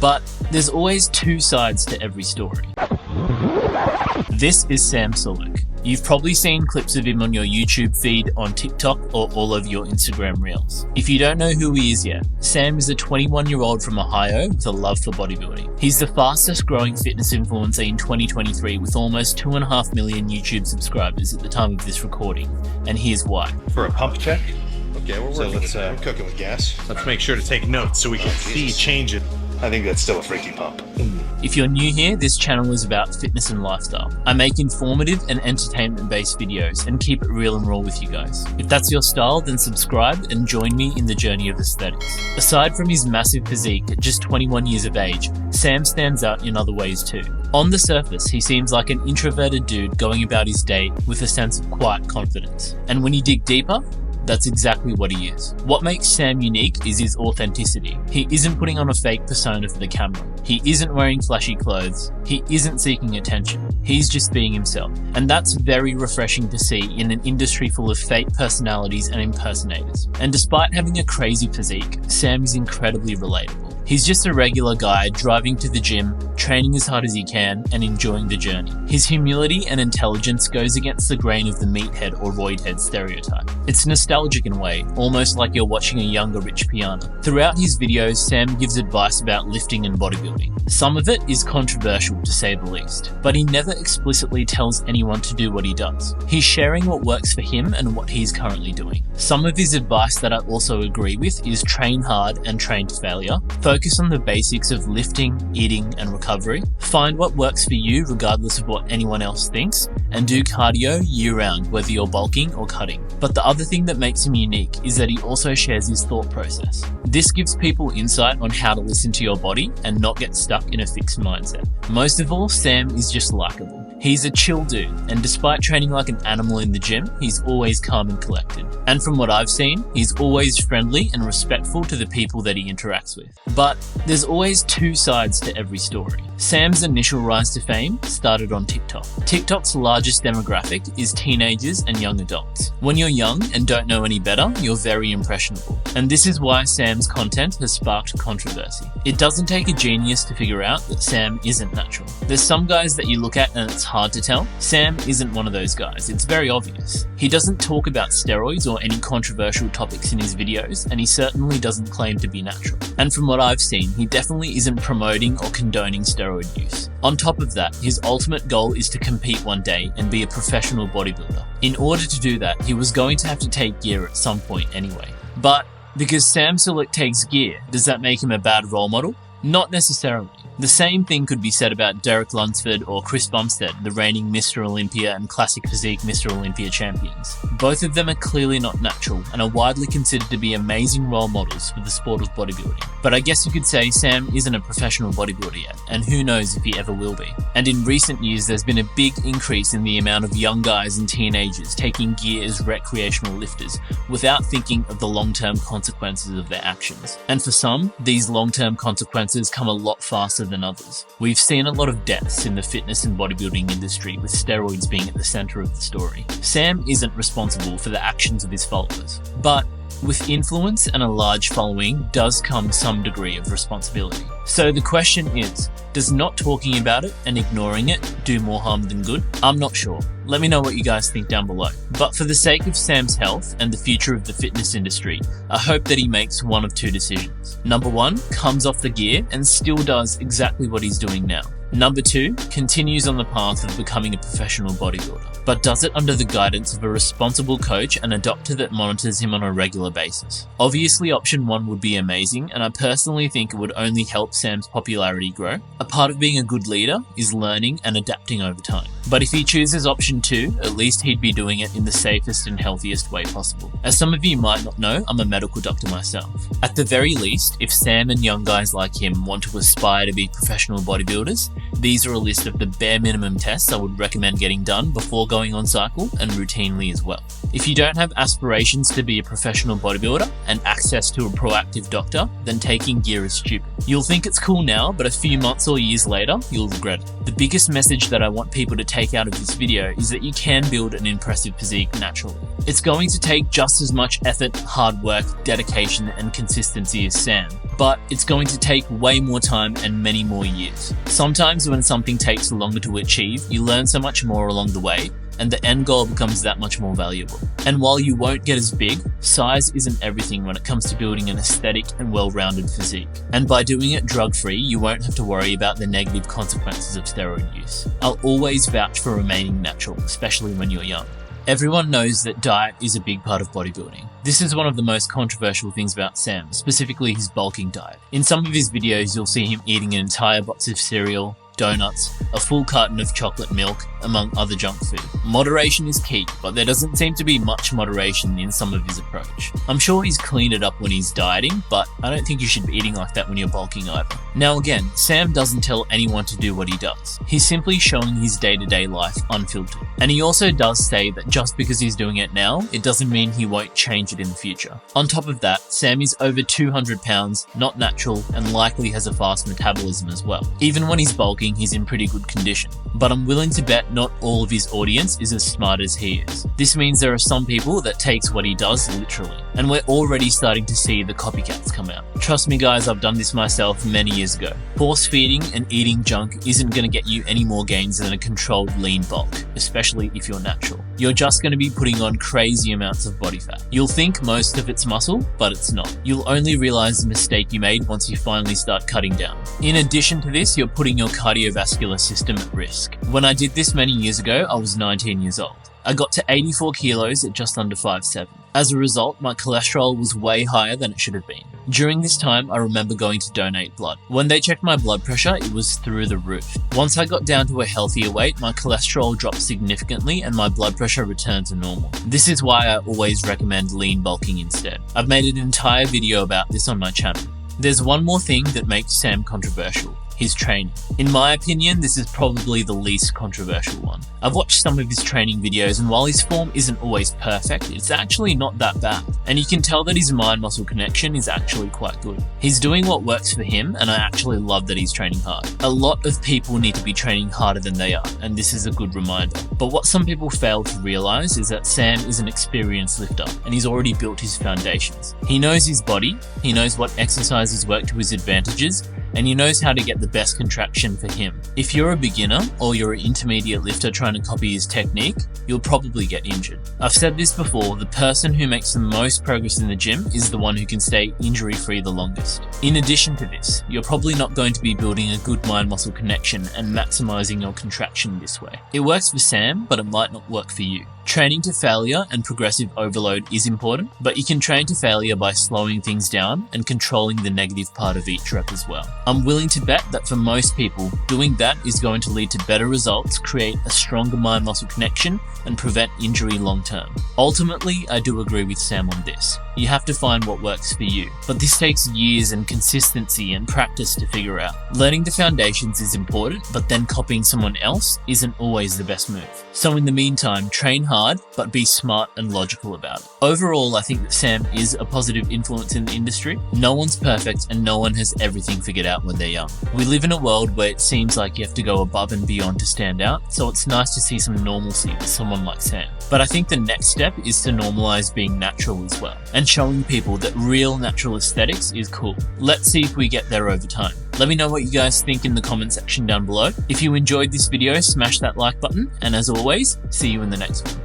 But there's always two sides to every story. This is Sam Sulek. You've probably seen clips of him on your YouTube feed, on TikTok, or all over your Instagram reels. If you don't know who he is yet, Sam is a 21-year-old from Ohio with a love for bodybuilding. He's the fastest growing fitness influencer in 2023 with almost 2.5 million YouTube subscribers at the time of this recording, and here's why. For a pump check? Okay, we're cooking with gas. Let's make sure to take notes so we can see change it. I think that's still a freaky pump. If you're new here, this channel is about fitness and lifestyle. I make informative and entertainment-based videos and keep it real and raw with you guys. If that's your style, then subscribe and join me in the journey of aesthetics. Aside from his massive physique at just 21 years of age, Sam stands out in other ways too. On the surface, he seems like an introverted dude going about his day with a sense of quiet confidence. And when you dig deeper, that's exactly what he is. What makes Sam unique is his authenticity. He isn't putting on a fake persona for the camera. He isn't wearing flashy clothes. He isn't seeking attention. He's just being himself. And that's very refreshing to see in an industry full of fake personalities and impersonators. And despite having a crazy physique, Sam is incredibly relatable. He's just a regular guy driving to the gym, training as hard as he can, and enjoying the journey. His humility and intelligence goes against the grain of the meathead or roidhead stereotype. It's nostalgic in a way, almost like you're watching a younger Rich Piana. Throughout his videos, Sam gives advice about lifting and bodybuilding. Some of it is controversial to say the least, but he never explicitly tells anyone to do what he does. He's sharing what works for him and what he's currently doing. Some of his advice that I also agree with is train hard and train to failure. Focus on the basics of lifting, eating, and recovery. Find what works for you regardless of what anyone else thinks, and do cardio year-round, whether you're bulking or cutting. But the other thing that makes him unique is that he also shares his thought process. This gives people insight on how to listen to your body and not get stuck in a fixed mindset. Most of all, Sam is just likable. He's a chill dude, and despite training like an animal in the gym, he's always calm and collected. And from what I've seen, he's always friendly and respectful to the people that he interacts with. But there's always two sides to every story. Sam's initial rise to fame started on TikTok. TikTok's largest demographic is teenagers and young adults. When you're young and don't know any better, you're very impressionable. And this is why Sam's content has sparked controversy. It doesn't take a genius to figure out that Sam isn't natural. There's some guys that you look at and it's hard to tell. Sam isn't one of those guys. It's very obvious. He doesn't talk about steroids or any controversial topics in his videos, and he certainly doesn't claim to be natural. And from what I've seen, he definitely isn't promoting or condoning steroid use. On top of that, his ultimate goal is to compete one day and be a professional bodybuilder. In order to do that, he was going to have to take gear at some point anyway. But because Sam Sulek takes gear, does that make him a bad role model? Not necessarily. The same thing could be said about Derek Lunsford or Chris Bumstead, the reigning Mr. Olympia and Classic Physique Mr. Olympia champions. Both of them are clearly not natural and are widely considered to be amazing role models for the sport of bodybuilding. But I guess you could say Sam isn't a professional bodybuilder yet, and who knows if he ever will be. And in recent years, there's been a big increase in the amount of young guys and teenagers taking gear as recreational lifters without thinking of the long-term consequences of their actions. And for some, these long-term consequences come a lot faster than others. We've seen a lot of deaths in the fitness and bodybuilding industry, with steroids being at the center of the story. Sam isn't responsible for the actions of his followers, but with influence and a large following does come some degree of responsibility. So the question is, does not talking about it and ignoring it do more harm than good? I'm not sure. Let me know what you guys think down below. But for the sake of Sam's health and the future of the fitness industry, I hope that he makes one of two decisions. Number one, comes off the gear and still does exactly what he's doing now. Number two, continues on the path of becoming a professional bodybuilder, but does it under the guidance of a responsible coach and a doctor that monitors him on a regular basis. Obviously, option one would be amazing, and I personally think it would only help Sam's popularity grow. A part of being a good leader is learning and adapting over time. But if he chooses option two, at least he'd be doing it in the safest and healthiest way possible. As some of you might not know, I'm a medical doctor myself. At the very least, if Sam and young guys like him want to aspire to be professional bodybuilders, these are a list of the bare minimum tests I would recommend getting done before going on cycle and routinely as well. If you don't have aspirations to be a professional bodybuilder and access to a proactive doctor, then taking gear is stupid. You'll think it's cool now, but a few months or years later, you'll regret it. The biggest message that I want people to take out of this video is that you can build an impressive physique naturally. It's going to take just as much effort, hard work, dedication, and consistency as Sam, but it's going to take way more time and many more years. Sometimes when something takes longer to achieve, you learn so much more along the way, and the end goal becomes that much more valuable. And while you won't get as big, size isn't everything when it comes to building an aesthetic and well-rounded physique. And by doing it drug-free, you won't have to worry about the negative consequences of steroid use. I'll always vouch for remaining natural, especially when you're young. Everyone knows that diet is a big part of bodybuilding. This is one of the most controversial things about Sam, specifically his bulking diet. In some of his videos, you'll see him eating an entire box of cereal, donuts, a full carton of chocolate milk, among other junk food. Moderation is key, but there doesn't seem to be much moderation in some of his approach. I'm sure he's cleaned it up when he's dieting, but I don't think you should be eating like that when you're bulking either. Now again, Sam doesn't tell anyone to do what he does. He's simply showing his day-to-day life unfiltered. And he also does say that just because he's doing it now, it doesn't mean he won't change it in the future. On top of that, Sam is over 200 pounds, not natural, and likely has a fast metabolism as well. Even when he's bulking, he's in pretty good condition. But I'm willing to bet not all of his audience is as smart as he is. This means there are some people that takes what he does literally, and we're already starting to see the copycats come out. Trust me guys, I've done this myself many years ago. Force feeding and eating junk isn't going to get you any more gains than a controlled lean bulk, especially if you're natural. You're just going to be putting on crazy amounts of body fat. You'll think most of it's muscle, but it's not. You'll only realize the mistake you made once you finally start cutting down. In addition to this, you're putting your cardiovascular system at risk. When I did this many years ago, I was 19 years old. I got to 84 kilos at just under 5'7". As a result, my cholesterol was way higher than it should have been. During this time, I remember going to donate blood. When they checked my blood pressure, it was through the roof. Once I got down to a healthier weight, my cholesterol dropped significantly and my blood pressure returned to normal. This is why I always recommend lean bulking instead. I've made an entire video about this on my channel. There's one more thing that makes Sam controversial. His training. In my opinion, this is probably the least controversial one. I've watched some of his training videos, and while his form isn't always perfect, it's actually not that bad. And you can tell that his mind-muscle connection is actually quite good. He's doing what works for him, and I actually love that he's training hard. A lot of people need to be training harder than they are, and this is a good reminder. But what some people fail to realize is that Sam is an experienced lifter, and he's already built his foundations. He knows his body, he knows what exercises work to his advantages, and he knows how to get the best contraction for him. If you're a beginner or you're an intermediate lifter trying to copy his technique, you'll probably get injured. I've said this before, the person who makes the most progress in the gym is the one who can stay injury-free the longest. In addition to this, you're probably not going to be building a good mind-muscle connection and maximizing your contraction this way. It works for Sam, but it might not work for you. Training to failure and progressive overload is important, but you can train to failure by slowing things down and controlling the negative part of each rep as well. I'm willing to bet that for most people, doing that is going to lead to better results, create a stronger mind-muscle connection, and prevent injury long-term. Ultimately, I do agree with Sam on this. You have to find what works for you, but this takes years and consistency and practice to figure out. Learning the foundations is important, but then copying someone else isn't always the best move. So in the meantime, train hard, but be smart and logical about it. Overall, I think that Sam is a positive influence in the industry. No one's perfect and no one has everything figured out when they're young. We live in a world where it seems like you have to go above and beyond to stand out, so it's nice to see some normalcy with someone like Sam. But I think the next step is to normalize being natural as well, and showing people that real natural aesthetics is cool. Let's see if we get there over time. Let me know what you guys think in the comment section down below. If you enjoyed this video, smash that like button, and as always, see you in the next one.